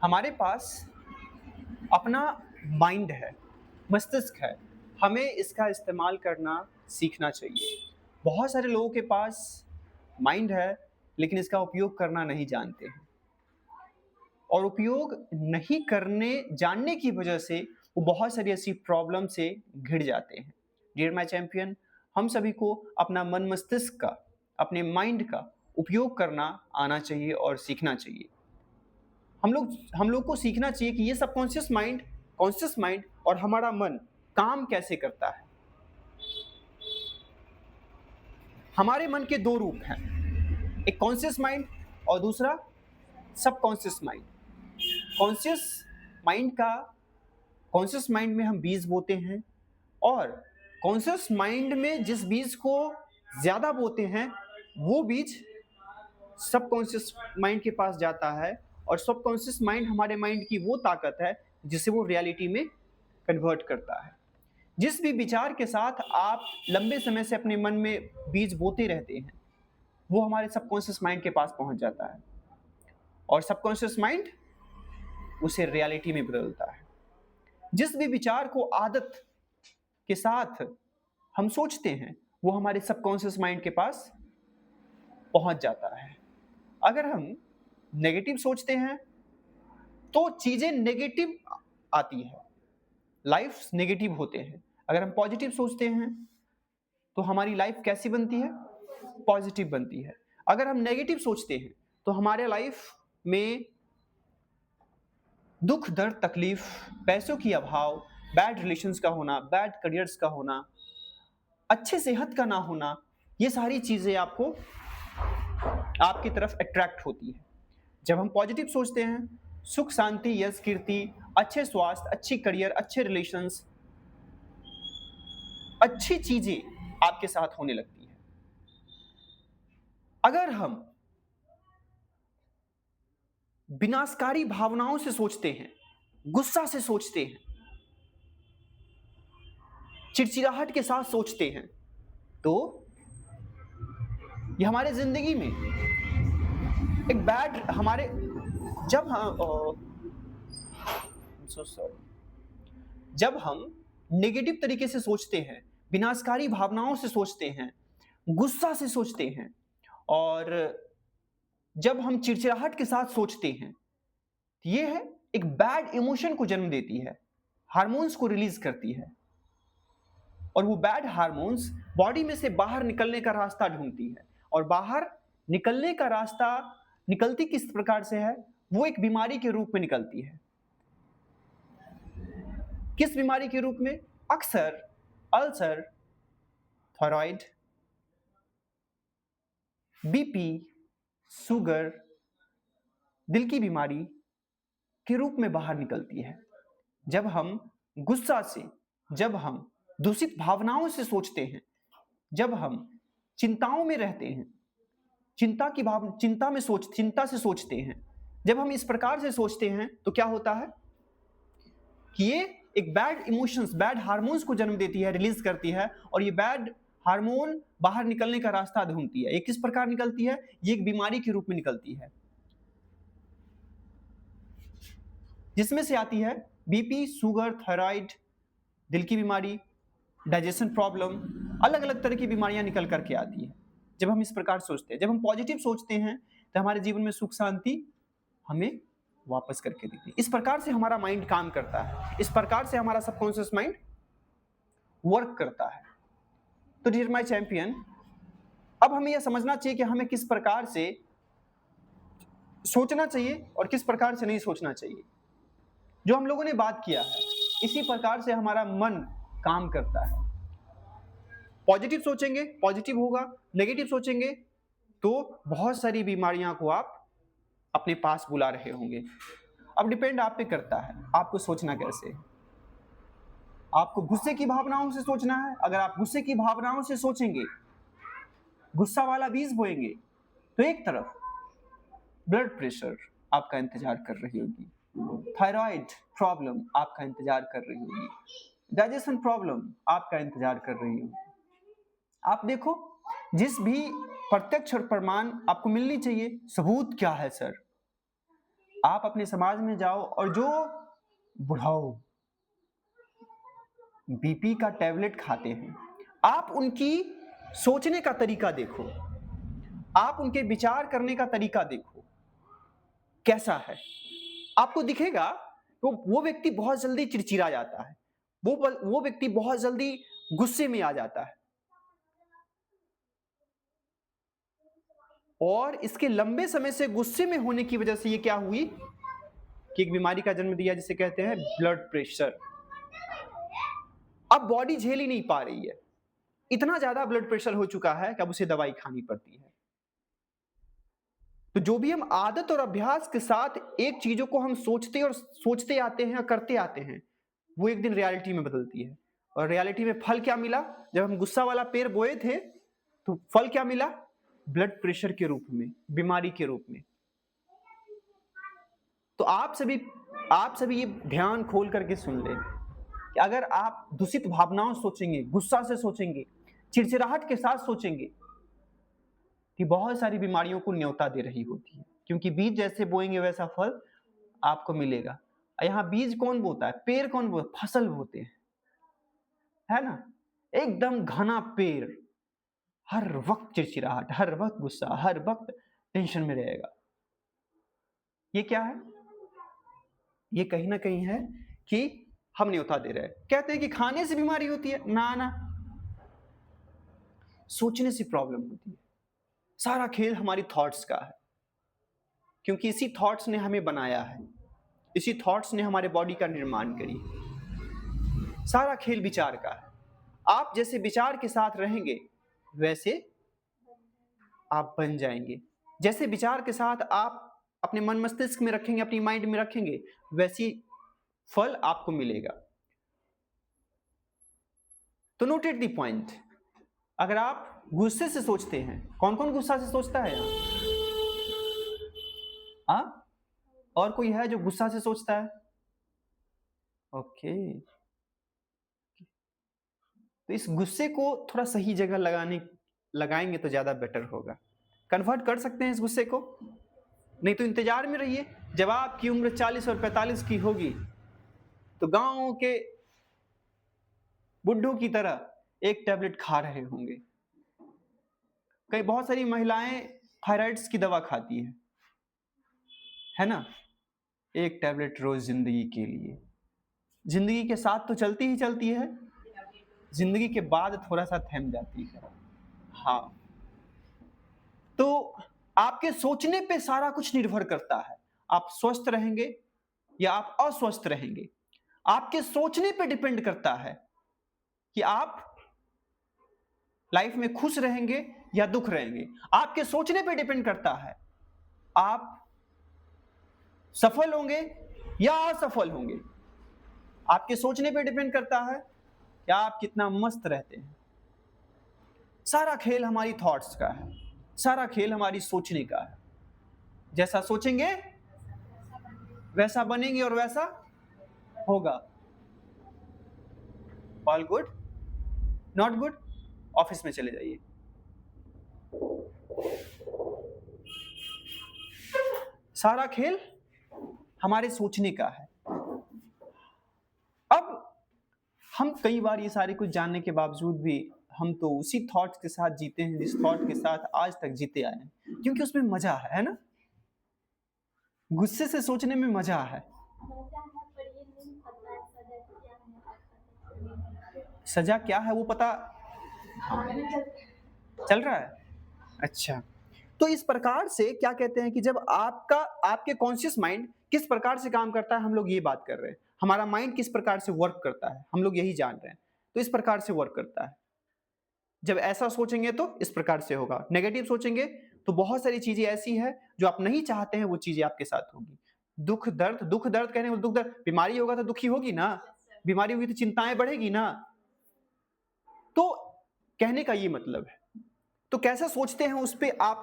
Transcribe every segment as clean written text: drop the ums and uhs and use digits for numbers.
हमारे पास अपना माइंड है, मस्तिष्क है, हमें इसका इस्तेमाल करना सीखना चाहिए। बहुत सारे लोगों के पास माइंड है, लेकिन इसका उपयोग करना नहीं जानते हैं और उपयोग नहीं करने जानने की वजह से वो बहुत सारी ऐसी प्रॉब्लम से घिर जाते हैं। डियर माय चैंपियन, हम सभी को अपना मन मस्तिष्क का, अपने माइंड का उपयोग करना आना चाहिए और सीखना चाहिए। हम लोग को सीखना चाहिए कि ये सबकॉन्शियस माइंड, कॉन्शियस माइंड और हमारा मन काम कैसे करता है। हमारे मन के दो रूप हैं, एक कॉन्शियस माइंड और दूसरा सबकॉन्शियस माइंड। कॉन्शियस माइंड का कॉन्शियस माइंड में हम बीज बोते हैं और कॉन्शियस माइंड में जिस बीज को ज्यादा बोते हैं वो बीज सबकॉन्शियस माइंड के पास जाता है और सबकॉन्शियस माइंड हमारे माइंड की वो ताकत है जिसे वो रियलिटी में कन्वर्ट करता है। जिस भी विचार के साथ आप लंबे समय से अपने मन में बीज बोते रहते हैं वो हमारे सबकॉन्शियस माइंड के पास पहुंच जाता है और सबकॉन्शियस माइंड उसे रियलिटी में बदलता है। जिस भी विचार को आदत के साथ हम सोचते हैं वो हमारे सबकॉन्शियस माइंड के पास पहुंच जाता है। अगर हम नेगेटिव सोचते हैं तो चीजें नेगेटिव आती है, लाइफ नेगेटिव होते हैं। अगर हम पॉजिटिव सोचते हैं तो हमारी लाइफ कैसी बनती है? पॉजिटिव बनती है। अगर हम नेगेटिव सोचते हैं तो हमारे लाइफ में दुख, दर्द, तकलीफ, पैसों की अभाव, बैड रिलेशंस का होना, बैड करियर्स का होना, अच्छे सेहत का ना होना, ये सारी चीजें आपको आपकी तरफ अट्रैक्ट होती है। जब हम पॉजिटिव सोचते हैं, सुख, शांति, यश, कीर्ति, अच्छे स्वास्थ्य, अच्छी करियर, अच्छे रिलेशंस, अच्छी चीजें आपके साथ होने लगती है। अगर हम विनाशकारी भावनाओं से सोचते हैं, गुस्सा से सोचते हैं, चिड़चिड़ाहट के साथ सोचते हैं, तो ये हमारे जिंदगी में एक बैड हमारे जब हम so sorry, जब हम नेगेटिव तरीके से सोचते हैं, विनाशकारी भावनाओं से सोचते हैं, गुस्सा से सोचते हैं और जब हम चिड़चिड़ाहट के साथ सोचते हैं, ये है एक बैड इमोशन को जन्म देती है, हार्मोन्स को रिलीज करती है और वो बैड हार्मोन्स बॉडी में से बाहर निकलने का रास्ता ढूंढती है और बाहर निकलने का रास्ता निकलती किस प्रकार से है? वो एक बीमारी के रूप में निकलती है। किस बीमारी के रूप में? अक्सर अल्सर, थायराइड, बीपी, शुगर, दिल की बीमारी के रूप में बाहर निकलती है। जब हम गुस्सा से, जब हम दूषित भावनाओं से सोचते हैं, जब हम चिंताओं में रहते हैं, चिंता से सोचते हैं, जब हम इस प्रकार से सोचते हैं तो क्या होता है कि ये एक बैड इमोशंस, बैड हार्मोन्स को जन्म देती है, रिलीज करती है और ये बैड हार्मोन बाहर निकलने का रास्ता ढूंढती है। ये किस प्रकार निकलती है? ये एक बीमारी के रूप में निकलती है, जिसमें से आती है बीपी, शुगर, थायराइड, दिल की बीमारी, डाइजेशन प्रॉब्लम, अलग अलग तरह की बीमारियां निकल करके आती है जब हम इस प्रकार सोचते हैं। जब हम पॉजिटिव सोचते हैं तो हमारे जीवन में सुख, शांति हमें वापस करके देती है। इस प्रकार से हमारा माइंड काम करता है, इस प्रकार से हमारा सबकॉन्शियस माइंड वर्क करता है। तो डियर माय चैंपियन, अब हमें यह समझना चाहिए कि हमें किस प्रकार से सोचना चाहिए और किस प्रकार से नहीं सोचना चाहिए। जो हम लोगों ने बात किया है, इसी प्रकार से हमारा मन काम करता है। पॉजिटिव सोचेंगे, पॉजिटिव होगा, नेगेटिव सोचेंगे तो बहुत सारी बीमारियां को आप अपने पास बुला रहे होंगे। अब डिपेंड आप पे करता है आपको सोचना कैसे है। आपको गुस्से की भावनाओं से सोचना है। अगर आप गुस्से की भावनाओं से सोचेंगे, गुस्सा वाला बीज बोएंगे, तो एक तरफ ब्लड प्रेशर आपका इंतजार कर रही होगी, थायराइड प्रॉब्लम आपका इंतजार कर रही होगी, डाइजेशन प्रॉब्लम आपका इंतजार कर रही होगी। आप देखो, जिस भी प्रत्यक्ष और प्रमाण आपको मिलनी चाहिए, सबूत क्या है सर? आप अपने समाज में जाओ और जो बुढ़ाओ बीपी का टैबलेट खाते हैं, आप उनकी सोचने का तरीका देखो, आप उनके विचार करने का तरीका देखो कैसा है। आपको दिखेगा वो व्यक्ति बहुत जल्दी चिड़चिड़ा जाता है, वो व्यक्ति बहुत जल्दी गुस्से में आ जाता है, और इसके लंबे समय से गुस्से में होने की वजह से ये क्या हुई कि एक बीमारी का जन्म दिया जिसे कहते हैं ब्लड प्रेशर। अब बॉडी झेल ही नहीं पा रही है, इतना ज्यादा ब्लड प्रेशर हो चुका है कि अब उसे दवाई खानी पड़ती है। तो जो भी हम आदत और अभ्यास के साथ एक चीजों को हम सोचते आते हैं, करते आते हैं, वो एक दिन रियलिटी में बदलती है। और रियलिटी में फल क्या मिला? जब हम गुस्सा वाला पेड़ बोए थे तो फल क्या मिला? ब्लड प्रेशर के रूप में, बीमारी के रूप में। तो आप सभी ये ध्यान खोल करके सुन लें कि अगर आप दूषित भावनाओं सोचेंगे, गुस्सा से सोचेंगे, चिड़चिड़ाहट के साथ सोचेंगे, कि बहुत सारी बीमारियों को न्योता दे रही होती है, क्योंकि बीज जैसे बोएंगे वैसा फल आपको मिलेगा। यहाँ बीज कौन बोता है? पेड़ कौन बोता है? फसल बोते हैं, है ना? एकदम घना पेड़, हर वक्त चिड़चिड़ाहट, हर वक्त गुस्सा, हर वक्त टेंशन में रहेगा। ये क्या है? ये कहीं ना कहीं है कि हम न्योता दे रहे हैं। कहते हैं कि खाने से बीमारी होती है, ना, सोचने से प्रॉब्लम होती है। सारा खेल हमारी थॉट्स का है, क्योंकि इसी थॉट्स ने हमें बनाया है, इसी थॉट्स ने हमारे बॉडी का निर्माण करी। सारा खेल विचार का है। आप जैसे विचार के साथ रहेंगे वैसे आप बन जाएंगे। जैसे विचार के साथ आप अपने मन मस्तिष्क में रखेंगे, अपनी माइंड में रखेंगे, वैसी फल आपको मिलेगा। तो नोटेड द पॉइंट, अगर आप गुस्से से सोचते हैं, कौन कौन गुस्सा से सोचता है यहाँ? और कोई है जो गुस्सा से सोचता है? ओके। तो इस गुस्से को थोड़ा सही जगह लगाएंगे तो ज्यादा बेटर होगा। कन्वर्ट कर सकते हैं इस गुस्से को, नहीं तो इंतजार में रहिए। जब आपकी उम्र 40 और 45 की होगी तो गांव के बुड्ढों की तरह एक टैबलेट खा रहे होंगे। कई बहुत सारी महिलाएं थायराइड्स की दवा खाती है ना? एक टैबलेट रोज जिंदगी के लिए। जिंदगी के साथ तो चलती ही चलती है, जिंदगी के बाद थोड़ा सा थम जाती है। हाँ, तो आपके सोचने पे सारा कुछ निर्भर करता है। आप स्वस्थ रहेंगे या आप अस्वस्थ रहेंगे, आपके सोचने पे डिपेंड करता है कि आप लाइफ में खुश रहेंगे या दुख रहेंगे। आपके सोचने पे डिपेंड करता है आप सफल होंगे या असफल होंगे। आपके सोचने पे डिपेंड करता है कि आप कितना मस्त रहते हैं। सारा खेल हमारी थॉट्स का है, सारा खेल हमारी सोचने का है। जैसा सोचेंगे वैसा बनेंगे और वैसा होगा। All good? Not good? Office में चले जाइए। सारा खेल हमारे सोचने का है। अब हम कई बार ये सारे कुछ जानने के बावजूद भी हम तो उसी थॉट के साथ जीते हैं जिस थॉट के साथ आज तक जीते आए हैं, क्योंकि उसमें मजा है ना? गुस्से से सोचने में मजा है। सजा क्या है वो पता? हाँ, चल रहा है। अच्छा, तो इस प्रकार से क्या कहते हैं कि जब आपके कॉन्शियस माइंड किस प्रकार से काम करता है, हम लोग ये बात कर रहे हैं। हमारा माइंड किस प्रकार से वर्क करता है हम लोग यही जान रहे हैं। तो इस प्रकार से वर्क करता है। जब ऐसा सोचेंगे तो इस प्रकार से होगा, नेगेटिव सोचेंगे तो बहुत सारी चीजें ऐसी है जो आप नहीं चाहते हैं वो चीजें आपके साथ होगी। दुख दर्द कहने को, दुख दर्द, बीमारी होगा तो दुखी होगी ना, बीमारी होगी तो चिंताएं बढ़ेगी ना। तो कहने का ये मतलब है। तो कैसा सोचते हैं उस पर आप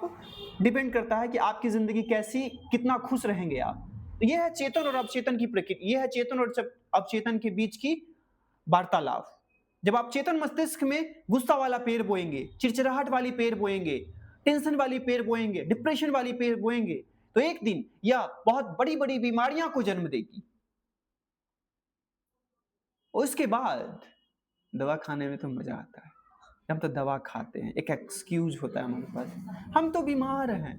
डिपेंड करता है कि आपकी जिंदगी कैसी, कितना खुश रहेंगे आप। तो यह है चेतन और अवचेतन की प्रकृति, यह है चेतन और अवचेतन के बीच की वार्तालाप। जब आप चेतन मस्तिष्क में गुस्सा वाला पेड़ बोएंगे, चिड़चिड़ाहट वाली पेड़ बोएंगे, टेंशन वाली पेड़ बोएंगे, डिप्रेशन वाली पेड़ बोएंगे, तो एक दिन यह बहुत बड़ी बड़ी बीमारियां को जन्म देगी। और उसके बाद दवा खाने में तो मजा आता है। हम तो दवा खाते हैं, एक एक्सक्यूज होता है हमारे पास, हम तो बीमार हैं।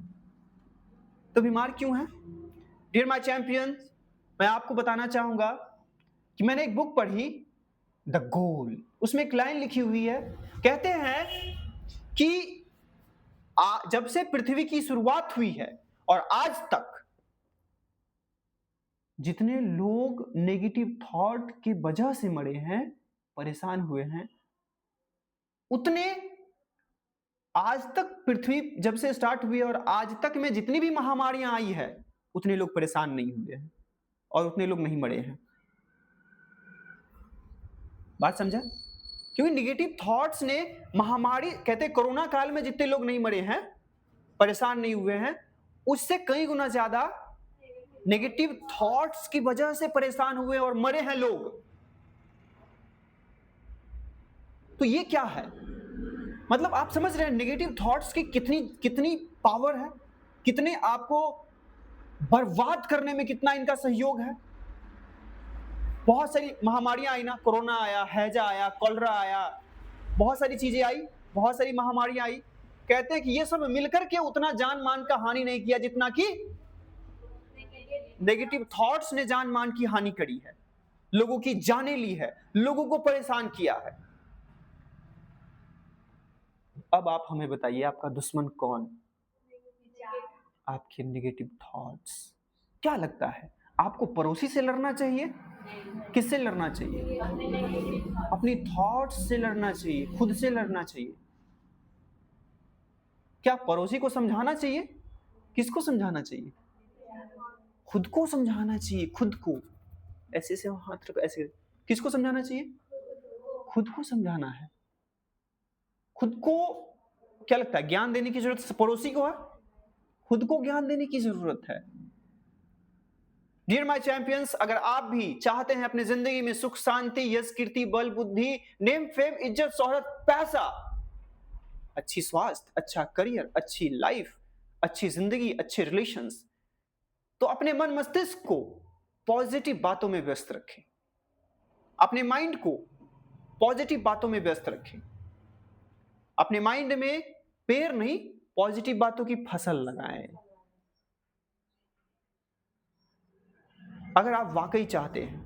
तो बीमार क्यों हैं? डियर माय चैंपियंस, मैं आपको बताना चाहूंगा कि मैंने एक बुक पढ़ी, द गोल। उसमें एक लाइन लिखी हुई है, कहते हैं कि जब से पृथ्वी की शुरुआत हुई है और आज तक जितने लोग नेगेटिव थॉट की वजह से मरे हैं, परेशान हुए हैं, उतने आज तक पृथ्वी जब से स्टार्ट हुई और आज तक में जितनी भी महामारियां आई है, उतने लोग परेशान नहीं हुए हैं और उतने लोग नहीं मरे हैं। बात समझा? क्योंकि निगेटिव थॉट्स ने महामारी, कहते हैं कोरोना काल में जितने लोग नहीं मरे हैं, परेशान नहीं हुए हैं, उससे कई गुना ज्यादा नेगेटिव थॉट्स की वजह से परेशान हुए और मरे हैं लोग। तो ये क्या है? मतलब आप समझ रहे हैं नेगेटिव थॉट्स की कितनी पावर है, कितने आपको बर्बाद करने में कितना इनका सहयोग है। बहुत सारी महामारियां आई ना, कोरोना आया, हैजा आया, कॉलरा आया, बहुत सारी चीजें आई, बहुत सारी महामारियां आई। कहते हैं कि ये सब मिलकर के उतना जान मान का हानि नहीं किया जितना कि नेगेटिव थॉट्स ने जान मान की हानि करी है, लोगों की जानें ली है, लोगों को परेशान किया है। अब आप हमें बताइए, आपका दुश्मन कौन? आपके नेगेटिव थॉट्स। क्या लगता है आपको पड़ोसी से लड़ना चाहिए? किससे लड़ना चाहिए? अपनी थॉट्स से लड़ना चाहिए, खुद से लड़ना चाहिए। क्या पड़ोसी को समझाना चाहिए? किसको समझाना चाहिए? खुद को समझाना चाहिए, खुद को। ऐसे से हाथ रखो, ऐसे। किसको समझाना चाहिए? खुद को समझाना है। खुद को क्या लगता है ज्ञान देने की जरूरत पड़ोसी को है? खुद को ज्ञान देने की जरूरत है। डियर माय चैंपियंस, अगर आप भी चाहते हैं अपनी जिंदगी में सुख, शांति, यश, कीर्ति, बल, बुद्धि, नेम, फेम, इज्जत, शोहरत, पैसा, अच्छी स्वास्थ्य, अच्छा करियर, अच्छी लाइफ, अच्छी जिंदगी, अच्छे रिलेशंस, तो अपने मन मस्तिष्क को पॉजिटिव बातों में व्यस्त रखें। अपने माइंड को पॉजिटिव बातों में व्यस्त रखें। अपने माइंड में पेड़ नहीं, पॉजिटिव बातों की फसल लगाएं। अगर आप वाकई चाहते हैं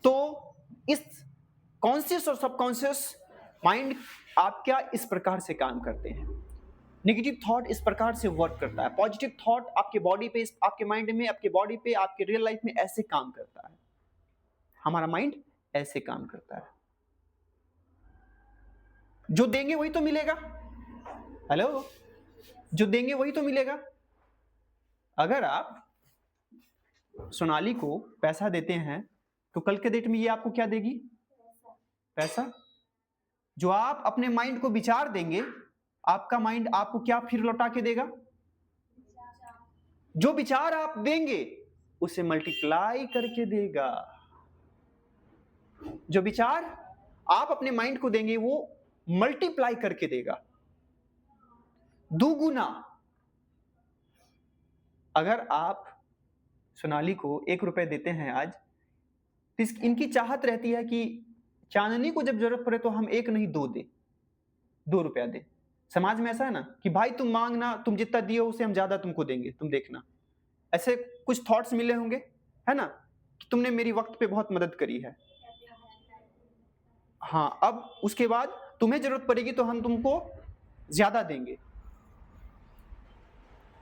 तो इस कॉन्शियस और सबकॉन्शियस माइंड आपका इस प्रकार से काम करते हैं। नेगेटिव थॉट इस प्रकार से वर्क करता है, पॉजिटिव थॉट आपके बॉडी पे, आपके माइंड में, आपके बॉडी पे, आपके रियल लाइफ में ऐसे काम करता है। हमारा माइंड ऐसे काम करता है। जो देंगे वही तो मिलेगा। हेलो, जो देंगे वही तो मिलेगा। अगर आप सोनाली को पैसा देते हैं तो कल के डेट में ये आपको क्या देगी? पैसा। जो आप अपने माइंड को विचार देंगे, आपका माइंड आपको क्या फिर लौटा के देगा? जो विचार आप देंगे उसे मल्टीप्लाई करके देगा। जो विचार आप अपने माइंड को देंगे वो मल्टीप्लाई करके देगा, दुगुना। अगर आप सोनाली को 1 रुपए देते हैं आज, तो इनकी चाहत रहती है कि चांदनी को जब जरूरत पड़े तो हम 1 नहीं 2 दे, 2 रुपया दे। समाज में ऐसा है ना कि भाई तुम मांगना, तुम जितना दिए उसे हम ज्यादा तुमको देंगे, तुम देखना। ऐसे कुछ थॉट्स मिले होंगे, है ना, कि तुमने मेरी वक्त पे बहुत मदद करी है। हाँ, अब उसके बाद तुम्हें जरूरत पड़ेगी तो हम तुमको ज्यादा देंगे।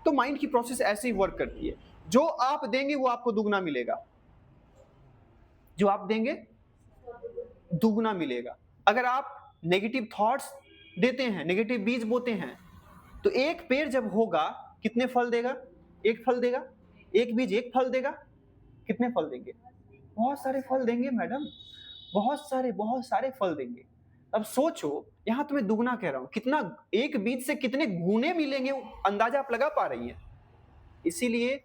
तो माइंड की प्रोसेस ऐसे ही वर्क करती है। जो आप देंगे वो आपको दुगना मिलेगा। जो आप देंगे दुगना मिलेगा। अगर आप नेगेटिव थॉट्स देते हैं, नेगेटिव बीज बोते हैं, तो एक पेड़ जब होगा कितने फल देगा? 1 फल देगा। एक बीज 1 फल देगा, कितने फल देंगे? बहुत सारे फल देंगे मैडम, बहुत सारे फल देंगे। अब सोचो, यहां तो मैं दुगना कह रहा हूं, कितना एक बीज से कितने गुने मिलेंगे, अंदाजा आप लगा पा रही हैं? इसीलिए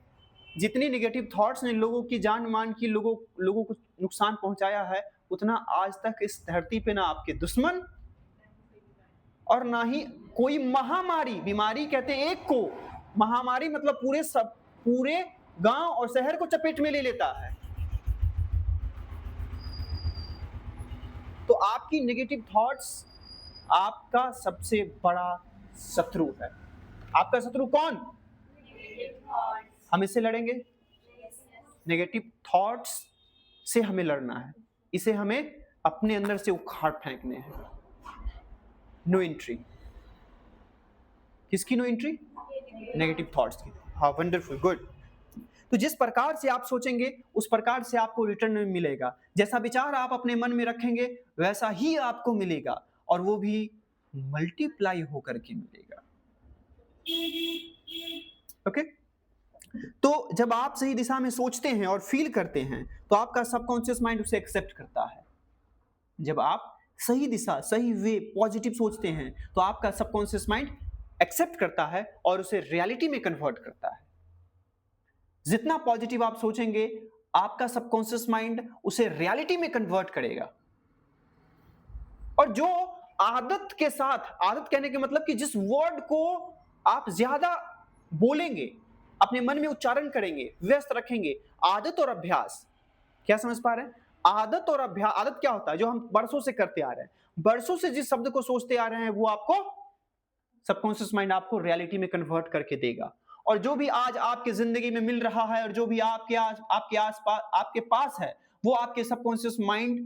जितनी नेगेटिव थॉट्स ने लोगों की जान मान की, लोगों को नुकसान पहुंचाया है, उतना आज तक इस धरती पे ना आपके दुश्मन और ना ही कोई महामारी, बीमारी कहते हैं एक को, महामारी मतलब पूरे गांव और शहर को चपेट में ले लेता है। तो आपकी नेगेटिव थॉट्स आपका सबसे बड़ा शत्रु है। आपका शत्रु कौन? हम इससे लड़ेंगे। नेगेटिव थॉट्स से हमें लड़ना है, इसे हमें अपने अंदर से उखाड़ फेंकने हैं। No entry. किसकी नो एंट्री? नेगेटिव थॉट्स की। हाँ, वंडरफुल, गुड। तो जिस प्रकार से आप सोचेंगे उस प्रकार से आपको रिटर्न में मिलेगा। जैसा विचार आप अपने मन में रखेंगे वैसा ही आपको मिलेगा, और वो भी मल्टीप्लाई होकर के मिलेगा। ओके? तो जब आप सही दिशा में सोचते हैं और फील करते हैं तो आपका सबकॉन्शियस माइंड उसे एक्सेप्ट करता है। जब आप सही दिशा, सही वे, पॉजिटिव सोचते हैं तो आपका सबकॉन्शियस माइंड एक्सेप्ट करता है और उसे रियलिटी में कन्वर्ट करता है। जितना पॉजिटिव आप सोचेंगे आपका सबकॉन्शियस माइंड उसे रियलिटी में कन्वर्ट करेगा। और जो आदत के साथ, आदत कहने के मतलब कि जिस वर्ड को आप ज्यादा बोलेंगे, अपने मन में उच्चारण करेंगे, व्यस्त रखेंगे, आदत और अभ्यास। क्या समझ पा रहे हैं? आदत और अभ्यास। आदत क्या होता है? जो हम बरसों से करते आ रहे हैं, बरसों से जिस शब्द को सोचते आ रहे हैं वो आपको सबकॉन्शियस माइंड आपको रियलिटी में कन्वर्ट करके देगा। और जो भी आज आपकी जिंदगी में मिल रहा है और जो भी आपके आसपास आपके पास है वो आपके सबकॉन्शियस माइंड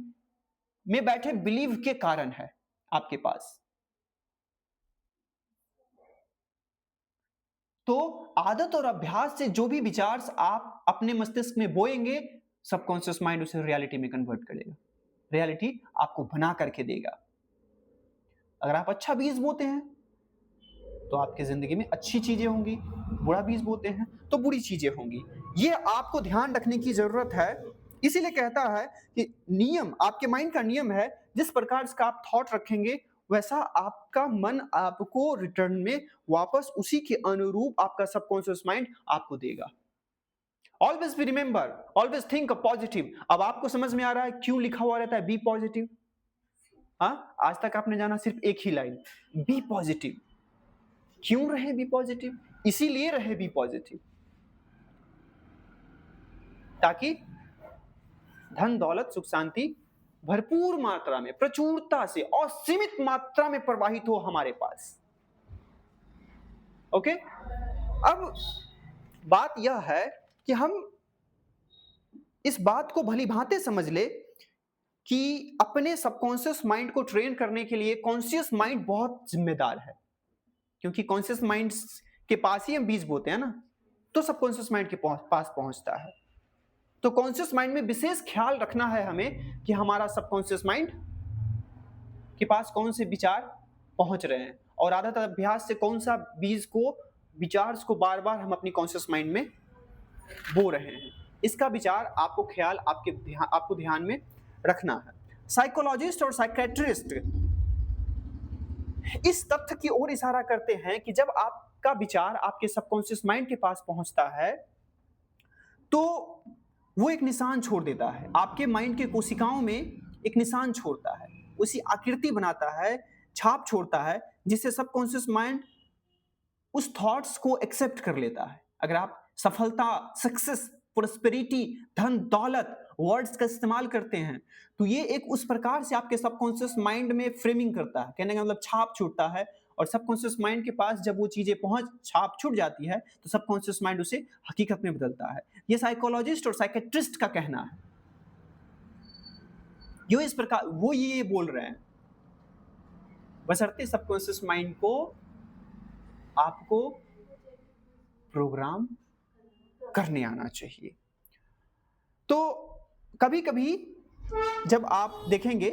में बैठे बिलीव के कारण है आपके पास। तो आदत और अभ्यास से जो भी विचार आप अपने मस्तिष्क में बोएंगे सबकॉन्शियस माइंड उसे रियलिटी में कन्वर्ट करेगा, रियलिटी आपको बना करके देगा। अगर आप अच्छा बीज बोते हैं तो आपकी जिंदगी में अच्छी चीजें होंगी, बुरा बीज बोते हैं तो बुरी चीजें होंगी। ये आपको ध्यान रखने की जरूरत है। इसीलिए कहता है कि नियम, आपके माइंड का नियम है, जिस प्रकार का आप थॉट रखेंगे वैसा आपका मन आपको रिटर्न में वापस उसी के अनुरूप आपका सबकॉन्शियस माइंड आपको देगा। Always be remember, always think positive. अब आपको समझ में आ रहा है क्यों लिखा हुआ रहता है बी पॉजिटिव? हाँ, आज तक आपने जाना सिर्फ एक ही लाइन, बी पॉजिटिव। क्यों रहे बी पॉजिटिव? इसीलिए रहे बी पॉजिटिव ताकि धन दौलत सुख शांति भरपूर मात्रा में, प्रचुरता से, असीमित मात्रा में प्रवाहित हो हमारे पास। ओके? अब बात यह है कि हम इस बात को भली भांति समझ ले कि अपने सबकॉन्शियस माइंड को ट्रेन करने के लिए कॉन्शियस माइंड बहुत जिम्मेदार है। क्योंकि कॉन्शियस माइंड के पास ही हम बीज बोते हैं ना, तो सबकॉन्शियस माइंड के पास पहुंचता है। तो कॉन्शियस माइंड में विशेष ख्याल रखना है हमें कि हमारा सबकॉन्शियस माइंड के पास कौन से विचार पहुंच रहे हैं, और आदत अभ्यास से कौन सा बीज को, विचार को बार बार हम अपनी कॉन्शियस माइंड में बो रहे हैं। इसका विचार, आपको ख्याल, आपको ध्यान में रखना है। साइकोलॉजिस्ट और साइकेट्रिस्ट इस तथ्य की ओर इशारा करते हैं कि जब आपका विचार आपके सबकॉन्शियस माइंड के पास पहुंचता है तो वो एक निशान छोड़ देता है, आपके माइंड के कोशिकाओं में एक निशान छोड़ता है, उसी आकृति बनाता है, छाप छोड़ता है, जिससे सबकॉन्शियस माइंड उस थॉट्स को एक्सेप्ट कर लेता है। अगर आप सफलता, सक्सेस, प्रोस्पेरिटी, धन दौलत वर्ड्स का इस्तेमाल करते हैं तो ये एक उस प्रकार से आपके सबकॉन्शियस माइंड में फ्रेमिंग करता है, कहने का मतलब छाप छूटता है। और सबकॉन्शियस माइंड के पास जब वो चीजें छाप छूट जाती है तो सबकॉन्शियस माइंड उसे हकीकत में बदलता है। ये साइकोलॉजिस्ट और साइकेट्रिस्ट का कहना है। जो इस प्रकार वो ये बोल रहे हैं, बशर्ते सबकॉन्शियस माइंड को आपको प्रोग्राम करने आना चाहिए। तो कभी कभी जब आप देखेंगे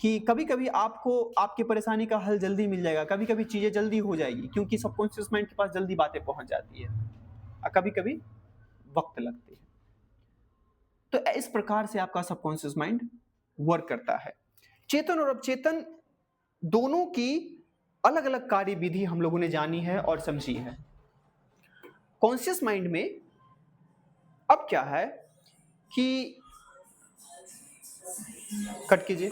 कि कभी कभी आपको आपकी परेशानी का हल जल्दी मिल जाएगा, कभी कभी चीजें जल्दी हो जाएगी क्योंकि सबकॉन्शियस माइंड के पास जल्दी बातें पहुंच जाती है, और कभी कभी वक्त लगती है। तो इस प्रकार से आपका सबकॉन्शियस माइंड वर्क करता है। चेतन और अवचेतन दोनों की अलग अलग कार्य विधि हम लोगों ने जानी है और समझी है। कॉन्शियस माइंड में अब क्या है कि कट कीजिए।